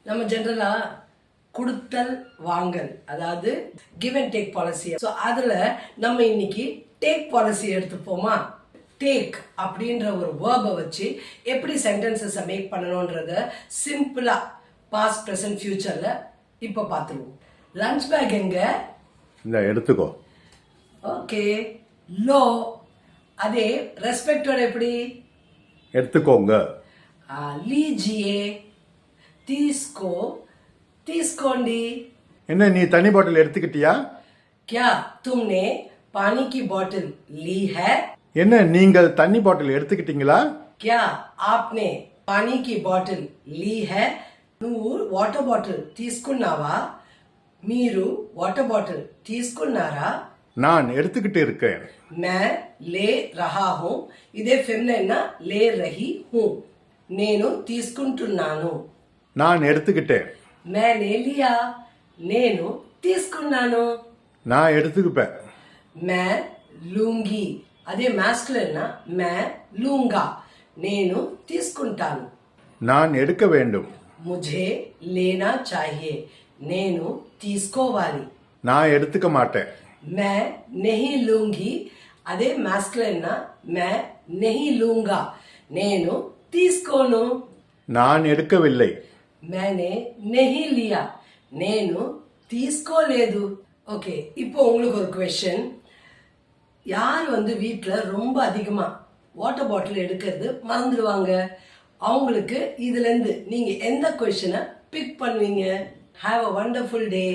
நம்ம ஜென்ரலா கொடுத்தல் வாங்கல், அதாவது give and take policy. So அதில் நம்ம இன்னைக்கு டேக் பாலிசி எடுத்துப்போமா? டேக் அப்படின்ற ஒரு வேர்பை வச்சு எப்படி சென்டென்சஸை மேக் பண்ணணுன்றத சிம்பிளா பாஸ்ட் ப்ரெசன்ட் ஃபியூச்சர்ல இப்போ பார்த்துருவோம். லஞ்ச் பேக் எங்க? இந்த எடுத்துக்கோ. ஓகே. லோ அதே ரெஸ்பெக்டோட எப்படி? எடுத்துக்கோங்க. लीजिए, तीसको, तीसकोंडी. என்ன நீ தண்ணி பாட்டில் எடுத்துக்கிட்டியா? क्या तुमने पानी की बोतल ली है? என்ன நீங்கள் தண்ணி பாட்டில் எடுத்துக்கிட்டீங்களா? क्या आपने पानी की बोतल ली है? నువ్వు వాటర్ బాటిల్ తీసుకున్నావా? మీరు వాటర్ బాటిల్ తీసుకున్నారా? நான் எடுத்துக்கிட்டு இருக்கேன். मैं ले रहा हूँ. ఇదే ఫెమినైన్ నా ले रही हूँ. నేను తీసుకుంటున్నాను. நான் எடுத்துக்கிட்டேன். मैंने लिया. నేను తీసుకున్నాను. நான் எடுத்துக்குப்பேன். मैं लूंगी. అదే మాస్కులిన్ నా मैं लूंगा. నేను తీసుకుంటాను. நான் எடுக்க வேண்டும். मुझे लेना चाहिए. నేను తీసుకోవాలి. நான் எடுத்துக்க மாட்டேன். मैं नहीं लूंगी. అదే మాస్కులిన్ నా मैं नहीं लूंगा. నేను తీసుకోను. நான் எடுக்கவில்லை. मैंने नहीं लिया. నేను తీసుకోలేదు. ஓகே, இப்போ உங்களுக்கு ஒரு क्वेश्चन. யார் வீட்டில் ரொம்ப அதிகமாக வாட்டர் பாட்டில் எடுக்கிறது மறந்துடுவாங்க? அவங்களுக்கு இதுலேருந்து நீங்கள் எந்த கொஷனை பிக் பண்ணுவீங்க? Have a wonderful day.